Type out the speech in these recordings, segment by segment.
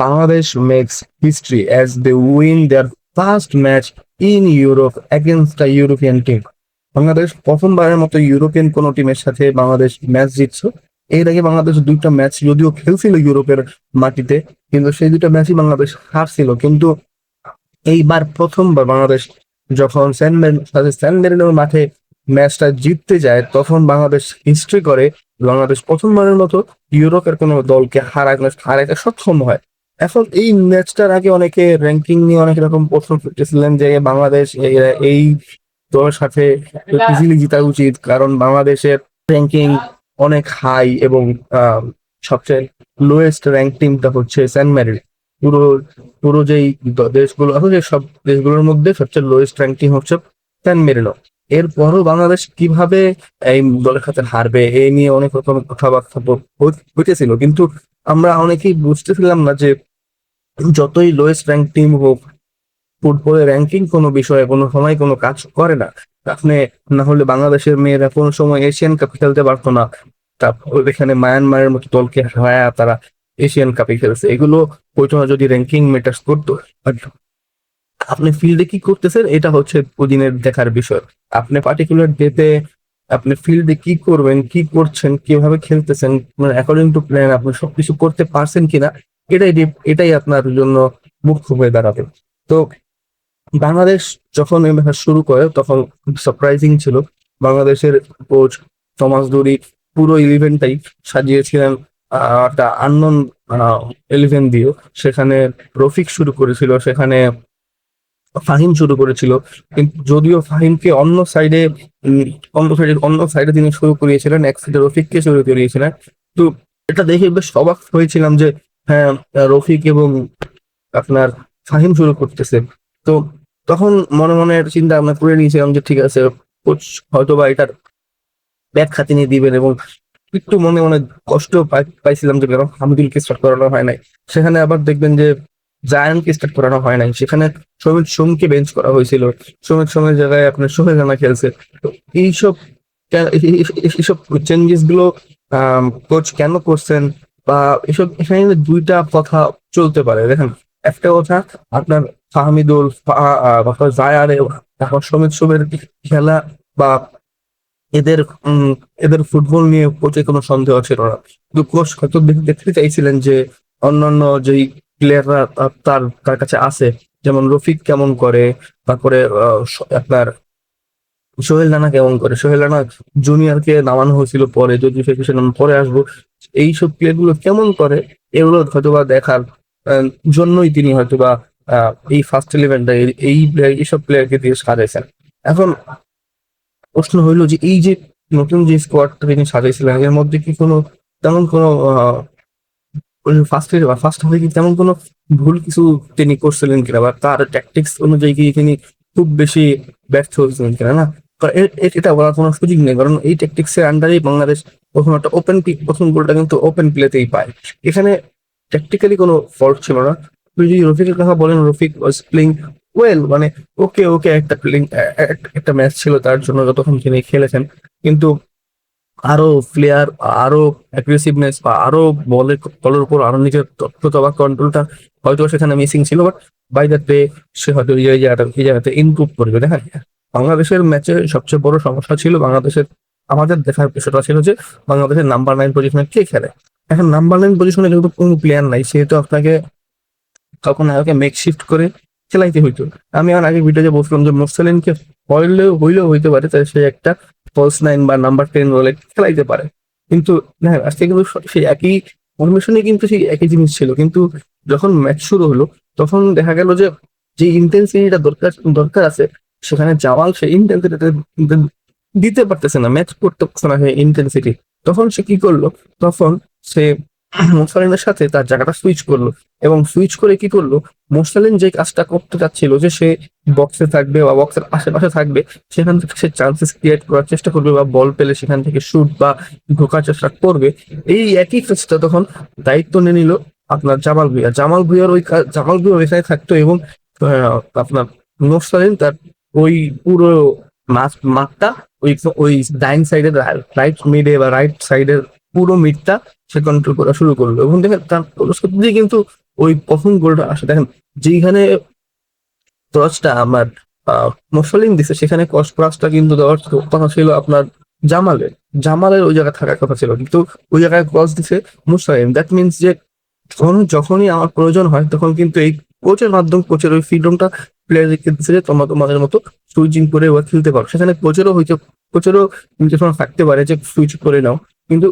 Bangladesh makes history as they win their first match in Europe against a European team. Bangladesh প্রথমবারের মতো European কোন টিমের সাথে Bangladesh match জিতছে। এর আগে বাংলাদেশ দুইটা ম্যাচ যদিও খেলছিল ইউরোপের মাটিতে, কিন্তু সেই দুইটা ম্যাচই বাংলাদেশ হারছিল। কিন্তু এইবার প্রথমবার বাংলাদেশ যখন সেন্ট মেরিনোর মাঠে ম্যাচটা জিততে যায়, তখন বাংলাদেশ হিস্ট্রি করে। বাংলাদেশ প্রথমবারের মতো ইউরোপের কোনো দলকে হারাইতে সক্ষম হয়। এখন এই ম্যাচটার আগে অনেকে র্যাঙ্কিং নিয়ে অনেক রকম প্রশ্ন করতেছিলেন যে বাংলাদেশ এই দলের সাথে ইজিলি জিতা উচিত, কারণ বাংলাদেশের র্যাঙ্কিং অনেক হাই এবং সবচেয়ে লোয়েস্ট র্যাঙ্ক টিমটা হচ্ছে সেন্ট মেরিন। পুরো পুরো যেই দেশগুলো আছে, যে সব দেশগুলোর মধ্যে সবচেয়ে লোয়েস্ট র্যাঙ্ক টিম হচ্ছে সেন্ট মেরিনো। এরপরও বাংলাদেশ কিভাবে এই দলের সাথে হারবে এই নিয়ে অনেক রকম কথাবার্তা হইতেছিল, কিন্তু আমরা অনেকেই বুঝতেছিলাম না যে যতই লোয়েস্ট র্যাঙ্ক টিম হোক, ফুটবলের র্যাঙ্কিং কোনো বিষয়ে কোনো সময় কোনো কাজ করে না। আপনি না হলে বাংলাদেশের মেয়েরা কোনো সময় এশিয়ান কাপ খেলতে পারতো না। তারপর এখানে মায়ানমারের মতো দলকে হারায়া তারা এশিয়ান কাপে খেলছে। এগুলো হয়তো না যদি র্যাঙ্কিং ম্যাটার্স করতো। But আপনি ফিল্ডে কি করতেছেন এটা হচ্ছে ওদিনের দেখার বিষয়। আপনি পার্টিকুলার ডেতে আপনি ফিল্ডে কি করবেন, কি করছেন, কিভাবে খেলতেছেন, মানে অ্যাকর্ডিং টু প্ল্যান আপনি সবকিছু করতে পারছেন কিনা, এটাই আপনার জন্য মুখ্য হয়ে দাঁড়াবে। তো বাংলাদেশ যখন এই ম্যাচ শুরু করে তখন সারপ্রাইজিং ছিল। বাংলাদেশের কোচ থমাস দুরি পুরো ইলেভেনটাই সাজিয়েছিলেন একটা আননোন ইলেভেন দিয়ে। সেখানে রফিক শুরু করেছিল, সেখানে ফাহিম শুরু করেছিল। কিন্তু যদিও ফাহিমকে অন্য সাইডে তিনি শুরু করিয়েছিলেন, এক সাইডে রফিককে শুরু করিয়েছিলেন। তো এটা দেখে বেশ অবাক হয়েছিলাম যে হ্যাঁ, রফিক এবং আপনার ফাহিম শুরু করতেছে। তো তখন মনে মনে একটা চিন্তা ভাবনা করে নিয়েছিলাম যে ঠিক আছে, কোচ হয়তো বা এটার ব্যাখ্যা তিনি দিবেন, এবং একটু মনে মনে কষ্ট পাইছিলাম যে কেন হামিদুলকে স্টার্ট করানো হয় নাই। সেখানে আবার দেখবেন যে জায়ানকে স্টার্ট করানো হয় নাই, সেখানে সমিত সোমকে বেঞ্চ করা হয়েছিল। সমিত সোমের জায়গায় আপনার সোহেল রানা খেলছে। তো এইসব এইসব চেঞ্জেস গুলো কোচ কেন করছেন, বা এসব এখানে কিন্তু দুইটা কথা চলতে পারে। দেখেন, একটা কথা আপনার ফাহমিদুল জায়ার তারপর সমিত সোমের খেলা বা এদের এদের ফুটবল নিয়ে কোচের কোনো সন্দেহ ছিল না। কিন্তু কোচ হয়তো দেখতে চাইছিলেন যে অন্যান্য যেই প্লেয়াররা তার তার কাছে আছে, যেমন রফিক কেমন করে, তারপরে আপনার সোহেল রানা কেমন করে। সোহেল রানা জুনিয়রকে নামানো হয়েছিল পরে, যদি সেখানে পরে আসবো। এইসব প্লেয়ার গুলো কেমন করে এগুলো হয়তোবা দেখার জন্যই তিনি হয়তোবা এই ফার্স্ট ইলেভেনটা এইসব প্লেয়ারকে দিয়ে সাজাইছেন। এখন প্রশ্ন হইলো যে এই যে নতুন যে স্কোয়াডটা তিনি সাজাইছিলেন, এর মধ্যে কি কোনো তেমন কোনো ফার্স্ট হাফে কি তেমন কোনো ভুল কিছু তিনি করছিলেন কিনা, বা তার ট্যাকটিক্স অনুযায়ী কি তিনি খুব বেশি ব্যর্থ হয়েছিলেন কিনা? না, এটা বলার কোনো সুযোগ নেই, কারণ এই ট্যাকটিক্স এর আন্ডারেই বাংলাদেশ প্রথম গোলটা কিন্তু ওপেন প্লেতেই পায়। এখানে ট্যাকটিক্যালি কোনো ফল্ট ছিল না। আপনি যদি রফিকের কথা বলেন, রফিক ওয়াজ প্লেইং ওয়েল, মানে ওকে ওকে একটা ম্যাচ ছিল তার জন্য যতক্ষণ তিনি খেলেছেন। কিন্তু আরো প্লেয়ার, আরো অ্যাগ্রেসিভনেস বা আরো বলের উপর আরো নিজের দক্ষতা বা কন্ট্রোলটা হয়তো সেখানে মিসিং ছিল। বাট বাই দ্যাট ডে সে হয়তো এই জায়গাতে ইমপ্রুভ করবে। দেখেন, বাংলাদেশের ম্যাচে সবচেয়ে বড় সমস্যা ছিল আমাদের দেখার বিষয়টা ছিল যে বাংলাদেশের নাম্বার 9 পজিশনে কে খেলে। এখন নাম্বার 9 পজিশনে যেহেতু কোনো প্লেয়ার নাই, সেহেতু আপনাকে তখন ওকে মেক শিফট করে খেলাইতে হইতো। আমি আমার আগে ভিডিওতে বলছিলাম যে মোরসালিনকে হইলেও হইতে পারে, তাই সে একটা ফলস 9 বা নাম্বার 10 রোলে খেলাইতে পারে। কিন্তু না, আজকে কিন্তু সেই একই ফরমেশনে কিন্তু সেই একই জিনিস ছিল। কিন্তু যখন ম্যাচ শুরু হলো, তখন দেখা গেল যে যে ইন্টেন্সিটিটা দরকার দরকার আছে, সেখানে জামাল সেই ইন্টেন্সিটিটা দিতে পারতেছে না, ম্যাচ করতে পারছে না সেই ইন্টেন্সিটি। তখন সে কি করলো, তখন সে মোসালিনের সাথে তার জায়গাটা সুইচ করলো, এবং সুইচ করে কি করলো, মোসালিন যে কাজটা করতে চাচ্ছিল যে সে বক্সে থাকবে বা বক্সের আশেপাশে থাকবে, সেখান থেকে সে চান্সেস ক্রিয়েট করার চেষ্টা করবে বা বল পেলে সেখান থেকে শুট বা ঢোকার চেষ্টা করবে। এই একই কাজটা তখন দায়িত্ব নিয়ে নিল আপনার জামাল ভুঁইয়ার ওইখানে থাকতো, এবং আপনার মোসালিন তার ওই পুরো মাঠটা, ওই ওই ডাইন সাইডের রাইট মিডে বা রাইট সাইডের পুরো মিডটা সে কন্ট্রোল করা শুরু করলো। এবং দেখেন তার দিয়ে কিন্তু ওই প্রথম গোলটা আসে দেখেন, যেইখানে ক্রসটা আমার মোসাল্লিম দিছে, সেখানে ক্রসটা কিন্তু দেওয়ার কথা ছিল আপনার জামালের। জামালের ওই জায়গায় থাকার কথা ছিল, কিন্তু ওই জায়গায় ক্রস দিছে মুসাল্লিম। দ্যাট মিনস যে যখনই আমার প্রয়োজন হয় তখন কিন্তু এই কোচের মাধ্যমে, কোচের ওই ফ্রিডমটা প্লেয়ারদেরকে দিচ্ছে যে তোমাদের মতো সুইচিং করে ওরা খেলতে পারো। সেখানে কোচেরও নির্দেশনা থাকতে পারে যে সুইচ করে নাও, কিন্তু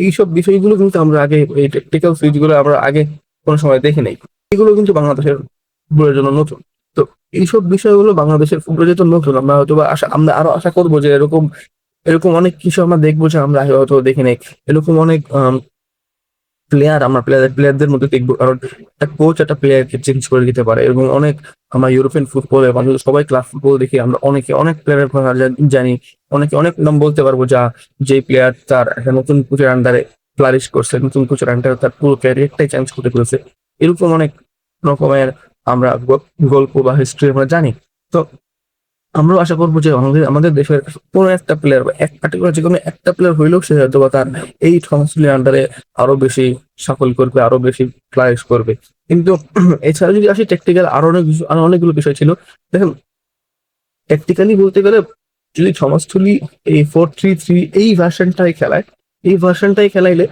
এইসব বিষয়গুলো কিন্তু আমরা আগে, এই টেকনিক্যাল সুইচ গুলো আমরা আগে কোনো সময় দেখি নাই। এগুলো কিন্তু বাংলাদেশের ফুটবলের জন্য নতুন। তো এইসব বিষয়গুলো বাংলাদেশের ফুটবলের জন্য নতুন। আমরা হয়তো বা আমরা আরো আশা করবো যে এরকম এরকম অনেক কিছু আমরা দেখবো যে আমরা আগে হয়তো দেখি নাই। এরকম অনেক আমরা প্লেয়ারদের মধ্যে দেখবো, কারণ একটা কোচ একটা প্লেয়ারকে চেঞ্জ করে দিতে পারে। এবং অনেক আমরা ইউরোপিয়ান ফুটবলে মানুষ সবাই ক্লাব ফুটবল দেখি, আমরা অনেকে অনেক প্লেয়ারের কথা জানি, অনেকে অনেক নাম বলতে পারবো যা, যে প্লেয়ার তার একটা নতুন কোচের আন্ডারে ফ্লারিশ করছে, নতুন কোচের আন্ডারে তার পুরো ক্যারিয়ারটাই চেঞ্জ করে ফেলেছে। এরকম অনেক রকমের আমরা গল্প বা হিস্ট্রি আমরা জানি। তো আমরাও আশা করবো যে আমাদের দেশের কোনো একটা প্লেয়ার বা এক পার্টিকুলার যে কোনো একটা প্লেয়ার হইলেও সে হয়তো বা তার এই ট্রান্সফার আন্ডারে আরো বেশি সাফল করবে, আরো বেশি ফ্লারিশ করবে। কিন্তু এছাড়া যদি আসি টেকনিক্যাল, আরো অনেকগুলো বিষয় ছিল। দেখেন, টেকনিক্যালি বলতে গেলে যদি সমাজথলি এই 4-3-3 এই ভার্সনটাই খেলাইলে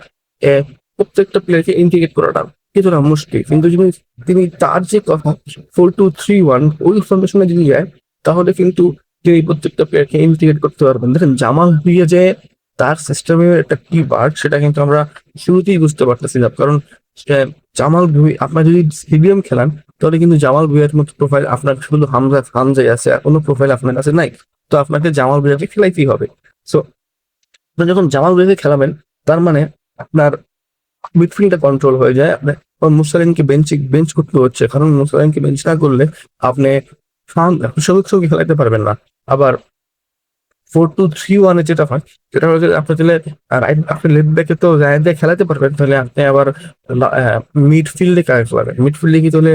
প্রত্যেকটা প্লেয়ারকে ইন্টিগ্রেট করাটা কিছুটা মুশকিল। কিন্তু যদি তিনি তার যে কথা 4-2-3-1 ওই ফরমেশনে যদি যায়, তাহলে কিন্তু তিনি প্রত্যেকটা প্লেয়ারকে ইন্টিগ্রেট করতে পারবেন। দেখেন, জামাল ভুঁইয়া যে তার সিস্টেমের একটা কি পার্ট, সেটা কিন্তু আমরা শুরুতেই বুঝতে পারতেছি না। কারণ জামাল ভুঁই, আপনার যদি সিবিএম খেলান, তাহলে কিন্তু জামাল ভুঁইয়ার মতো প্রোফাইল আপনার শুধু হামজাই আছে, আর কোনো প্রোফাইল আপনার কাছে নাই। তো আপনাকে জামাল ভুঁইয়াকে খেলাইতেই হবে। সো আপনি যখন জামাল ভুঁইয়াকে খেলাবেন, তার মানে আপনার মিডফিল্ডটা কন্ট্রোল হয়ে যায়। আপনার মুসালিনকে বেঞ্চ করতে হচ্ছে, কারণ মুসালিনকে বেঞ্চ না করলে আপনি সবুজকে খেলাইতে পারবেন না। আবার 4-2-3-1 যেটা হয়, সেটা হচ্ছে আপনি তাহলে আপনি লেফট ব্যাকে তো জায়গা দিয়ে খেলাতে পারবেন, তাহলে আপনি আবার মিডফিল্ডে কাকে খেলাবেন? মিডফিল্ডে কি তাহলে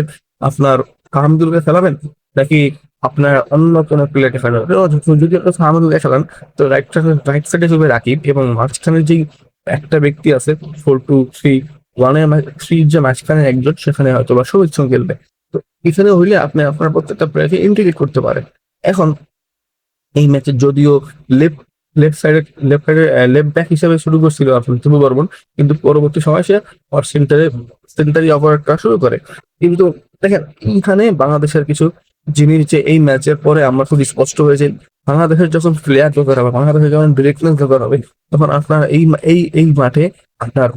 আপনার ফাহামদুলকে খেলাবেন, নাকি আপনার অন্য কোনো প্লেয়ারকে খেলাবেন? যদি আপনি ফাহামদুলকে খেলান, তো রাইট সাইডে চলবে রাকিব, এবং মাঝখানে যেই একটা ব্যক্তি আছে 4-2-3-1 থ্রির যে মাঝখানে একজন, সেখানে হয়তো বা সবুজ খেলবে। তো এখানে হইলে আপনি আপনার প্রত্যেকটা প্লেয়ারকে ইন্টিগ্রেট করতে পারেন। এখন এই ম্যাচে যদিও লেফট লেফট সাইডে লেফট ব্যাক হিসেবে শুরু করছিল আপনার তবু বর্মন, কিন্তু পরবর্তী সময় সে সেন্টারি অপারেট করা শুরু করে। কিন্তু দেখেন, এইখানে বাংলাদেশের কিছু জিনিস যে এই ম্যাচের পরে আমরা খুব স্পষ্ট হয়েছে, বাংলাদেশের যখন প্লেয়ার দরকার হবে, বাংলাদেশের যখন ডিরেক্টনেস দরকার হবে, তখন আপনার এই মাঠে আপনার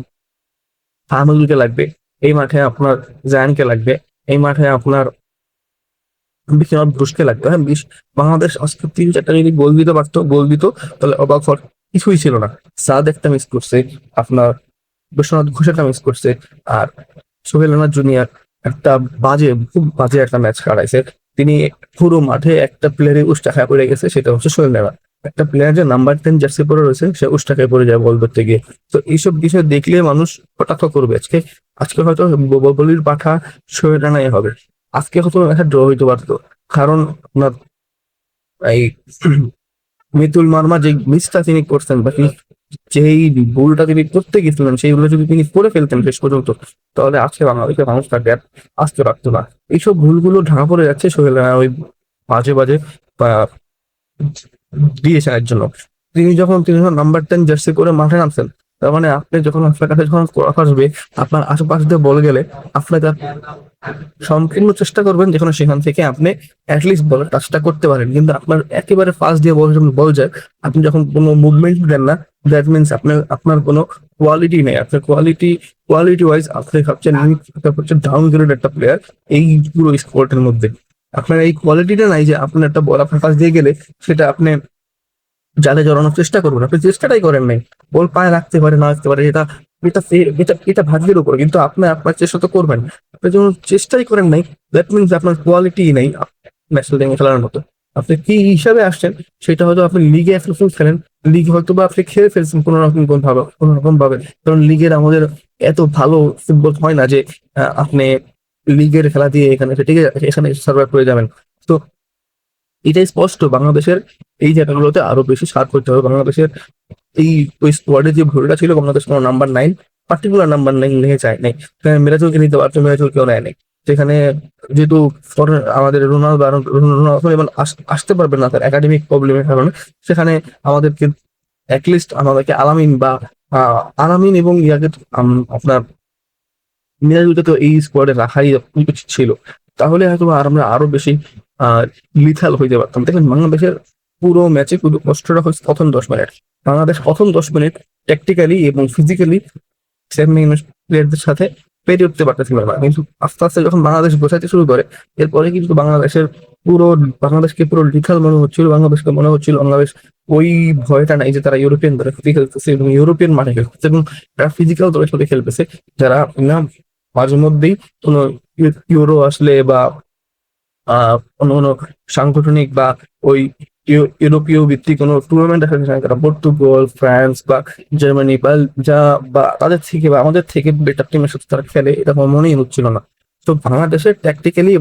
ফাহমুদুলকে লাগবে, এই মাঠে আপনার জায়ানকে লাগবে, এই মাঠে আপনার বিশ্বনাথ ঘোষকে লাগতো। হ্যাঁ, বাংলাদেশ আজকে 3-4টা যদি গোল দিত, তাহলে অবাক হওয়ার কিছুই ছিল না। সাদ একটা মিস করছে, আপনার বিশ্বনাথ ঘোষ একটা মিস করছে, আর সোহেল রানা জুনিয়র একটা খুব বাজে একটা ম্যাচ কাটাইছে। তিনি পুরো মাঠে একটা প্লেয়ারে উষ্টা খায় পড়ে গেছে, সেটা হচ্ছে সোহেল রানা। একটা প্লেয়ার যে নাম্বার 10 জার্সি পরে রয়েছে, সে উষ্টা খায় পড়ে যায় বল ধরতে গিয়ে। তো এইসব বিষয় দেখলে মানুষ কটাক্ষ করবে। আজকে হয়তো বলির পাঠা সোহেল রানাই হবে। আজকে হয়তো একটা ড্র হইতে পারতো, কারণ আপনার এই মিতুল মার্মা যে মিসটা তিনি করছেন, বা যেই ভুলটা তিনি করতে গেছিলেন, সেইগুলো যদি তিনি করে ফেলতেন শেষ পর্যন্ত, তাহলে আজকে বাংলাদেশের মানুষ তাকে আর আসতে পারতো না। এইসব ভুলগুলো ঢাকা পড়ে যাচ্ছে সোহেল রানা ওই বাজে বাজে বা দিয়েছেন জন্য। তিনি যখন নাম্বার 10 জার্সি করে মাঠে নামছেন, তার মানে আপনি যখন আপনার কাছে যখন ক্রস আসবে, আপনার আশেপাশ দিয়ে বল গেলে, আপনার সম্পূর্ণ চেষ্টা করবেন যেখানে সেখান থেকে আপনি অ্যাটলিস্ট বল টাচটা করতে পারেন। কিন্তু আপনার একেবারে ফাস্ট দিয়ে বল যখন বল যায়, আপনি যখন কোনো মুভমেন্ট দেন না, দ্যাট মিনস আপনার কোনো কোয়ালিটি নেই। আপনার কোয়ালিটি ওয়াইজ আপনি সবচেয়ে ডাউন গ্রেড একটা প্লেয়ার এই পুরো স্পোর্টের মধ্যে। আপনার এই কোয়ালিটিটা নাই যে আপনার একটা বল আপনার কাছ দিয়ে গেলে সেটা আপনি জালে জড়ানোর চেষ্টা করবেন। আপনি চেষ্টাটাই করেন নাই। বল পায়ে রাখতে পারে না রাখতে পারে, এটা এটা এটা ভাগ্যের উপর, কিন্তু আপনি আপনার চেষ্টা তো করবেন। আপনি যখন চেষ্টাই করেন নাই, দ্যাট মিনস আপনার কোয়ালিটি নেই ন্যাশনাল টিমে খেলার মতো। আপনি কি হিসাবে আসছেন সেটা হয়তো আপনি লিগে একরকম খেলেন, লিগ হয়তো বা আপনি খেলে ফেলছেন কোনো রকম ভাবে, কারণ লিগের আমাদের এত ভালো ফুটবল হয় না যে আপনি লিগের খেলা দিয়ে এখানে সার্ভাইভ করে যাবেন। তো এটাই স্পষ্ট, বাংলাদেশের এই জায়গাগুলোতে আরো বেশি সার করতে হবে। বাংলাদেশের এই ওই স্কোয়াডে যে ভুলটা ছিল, বাংলাদেশ কোনো নাম্বার 9 পার্টিকুলার নাম্বার নিয়ে যায় নাই। সেখানে মিরাজুলকে নিতে পারতো, মিরাজুল কেউ নেয় নাই। সেখানে যেহেতু আমাদের রোনালদো এবার আসতে পারবে না তার একাডেমিক প্রবলেমের কারণে, সেখানে আমাদেরকে অ্যাটলিস্ট আমাদেরকে আলামিন বা আলামিন এবং ইয়াকে আপনার মিরাজুলকে তো এই স্কোয়াডে রাখাই উচিত ছিল। তাহলে হয়তো আর আমরা আরো বেশি আহ লিথাল হইতে পারতাম। দেখেন বাংলাদেশের পুরো ম্যাচে পুরো কষ্টটা হচ্ছে প্রথম 10 মিনিট। বাংলাদেশ প্রথম 10 মিনিট ট্যাকটিক্যালি এবং ফিজিক্যালি প্লেয়ারদের সাথে পেরে উঠতে পারতেছিল না, কিন্তু আস্তে আস্তে যখন বাংলাদেশ গোছাতে শুরু করে, এরপরে কিন্তু পুরো বাংলাদেশকে পুরো লিথাল মনে হচ্ছিল। বাংলাদেশকে মনে হচ্ছিল বাংলাদেশ ওই ভয়টা নাই যে তারা ইউরোপিয়ান দলের সাথে খেলতেছে এবং ইউরোপিয়ান মাঠে খেলতেছে এবং তারা ফিজিক্যাল দলের সাথে খেলতেছে, যারা না মাঝে মধ্যেই কোনো ইউরো আসলে বা কোনো কোনো সাংগঠনিক বা ওই ইউরোপীয় ভিত্তিক কোনো টুর্নামেন্ট আসলে তারা পর্তুগাল, ফ্রান্স বা জার্মানি বা যা বা তাদের থেকে বা আমাদের থেকে বেটার টিমের সাথে তারা খেলে, এটা আমার মনেই হচ্ছিল না। তো বাংলাদেশের ট্যাকটিক্যালি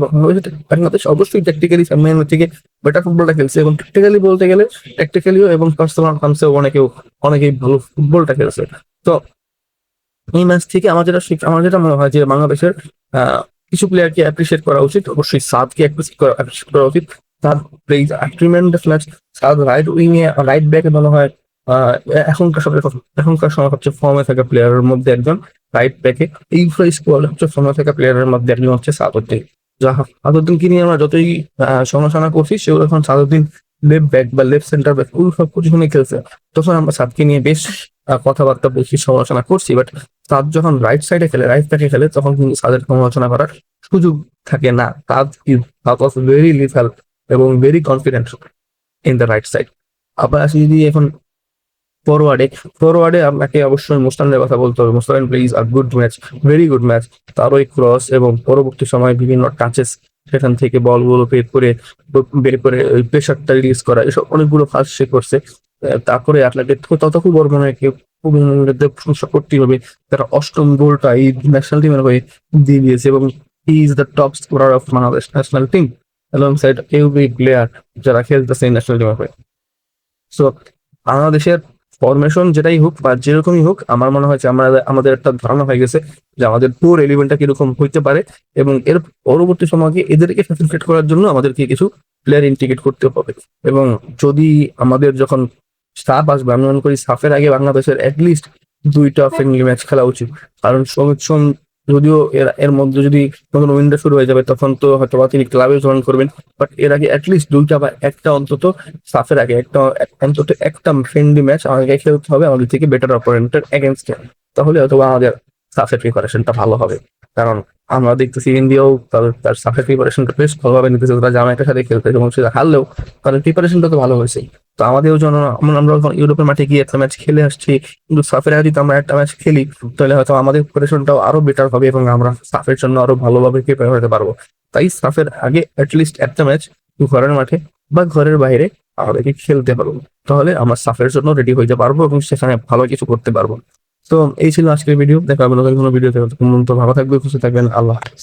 বাংলাদেশ অবশ্যই ট্যাকটিক্যালি সামনের থেকে বেটার ফুটবলটা খেলছে এবং ট্যাকটিক্যালি বলতে গেলে ট্যাকটিক্যালিও এবং পার্সোনাল টার্মসেও অনেকেই ভালো ফুটবলটা খেলছে। তো এই ম্যাচ থেকে আমার যেটা মনে হয় যে বাংলাদেশের কিছু প্লেয়ারকে অ্যাপ্রিসিয়েট করা উচিত। অবশ্যই সাদকে অ্যাপ্রিসিয়েট করা উচিত। সাদ প্লেইজ ট্রিমেন্ডাস ম্যাচ। সাদ রাইট উইংয়ে, রাইট ব্যাকে মনে হয় আহ, এখনকার সময় সবচেয়ে ফর্মে থাকা প্লেয়ারের মধ্যে একজন। রাইট ব্যাকে এই স্কোয়াডে সবচেয়ে ফর্মে থাকা প্লেয়ারের মধ্যে একজন হচ্ছে সাদউদ্দিন। সাদউদ্দিনকে নিয়ে আমরা যতই সমালোচনা করছি, সেগুলো এখন সাদউদ্দিন লেফট ব্যাক বা লেফট সেন্টার ব্যাক ওই সব পজিশনে খেলছে, তখন আমরা সাদকে নিয়ে বেশ কথাবার্তা বেশি সমালোচনা করছি। বাট সাদ যখন রাইট সাইডে খেলে, রাইট ব্যাকে খেলে, তখন কিন্তু সাদের সমালোচনা করার সুযোগ থাকে না। সাদ ওয়াজ ভেরি লিথাল এবং very confident in the right side. আবার আসি যদি এখন ফরওয়ার্ডে, আপনাকে অবশ্যই মোস্তানের কথা বলতে হবে। মোস্তান plays a good match, very good match. তার ওই ক্রস এবং পরবর্তী সময়ে বিভিন্ন টাচেস, সেখান থেকে বলগুলো বের করে ওই প্রেশারটা রিলিজ করা, এসব অনেকগুলো কাজ সে করছে। তারপরে আপনাকে ততটুকু বড় মনে হয় প্রশংসা করতেই হবে, তারা অষ্টম গোলটা এই ন্যাশনাল টিমের হয়ে দিয়ে দিয়েছে এবং he is the top scorer of Bangladesh national team along side every player যারা খেলতেছে ন্যাশনাল টিমের হয়ে। সো বাংলাদেশের ফরমেশন যেটাই হোক বা যেরকমই হোক, আমার মনে হয় যে আমাদের একটা ধারণা হয়ে গেছে যে আমাদের পুর এলিভেনটা কিরকম হইতে পারে এবং এর পরবর্তী সময়কে এদেরকে ফ্যাসিলিটেট করার জন্য আমাদেরকে কিছু প্লেয়ার ইন্টিগ্রেট করতে হবে। এবং যদি আমাদের যখন সাফ আসবে, আমি মনে করি সাফের আগে বাংলাদেশের অ্যাটলিস্ট 2টা ফ্রেন্ডলি ম্যাচ খেলা উচিত। কারণ সমিত সোম যদিও এর মধ্যে যদি নতুন উইন্ডো শুরু হয়ে যাবে, তখন তো হয়তো তিনি ক্লাবে জয়েন করবেন। বাট এর আগে অ্যাটলিস্ট 2টা বা একটা অন্তত সাফের আগে অন্তত একটা ফ্রেন্ডলি ম্যাচ আমাদেরকে খেলতে হবে আমাদের থেকে বেটার অপোনেন্টের এগেনস্টে। তাহলে হয়তো আমাদের সাফের প্রিপারেশনটা ভালো হবে। কারণ আমরা দেখতেছি ইন্ডিয়াও তার সাফের প্রিপারেশনটা বেশ ভালোভাবে নিতেছে, তারা জামাইকার সাথে খেলতে এবং সেটা হারলেও তাদের প্রিপারেশনটা তো ভালো হয়েছে। তো আমাদেরও যেন আমরা যখন ইউরোপের মাঠে গিয়ে একটা ম্যাচ খেলে আসছি, কিন্তু সাফের আগে যদি আমরা একটা ম্যাচ খেলি, তাহলে হয়তো আমাদের প্রিপারেশনটাও আরো বেটার হবে এবং আমরা সাফের জন্য আরো ভালোভাবে প্রিপেয়ার হতে পারবো। তাই সাফের আগে অ্যাটলিস্ট একটা ম্যাচ ঘরের মাঠে বা ঘরের বাইরে আমাদেরকে খেলতে পারবো, তাহলে আমরা সাফের জন্য রেডি হইতে পারবো এবং সেখানে ভালো কিছু করতে পারবো। তো এই ছিল আজকের ভিডিও। দেখা হবে নতুন কোনো ভিডিওতে। ভালো থাকবে, খুশি থাকবেন। আল্লাহ হাফেজ।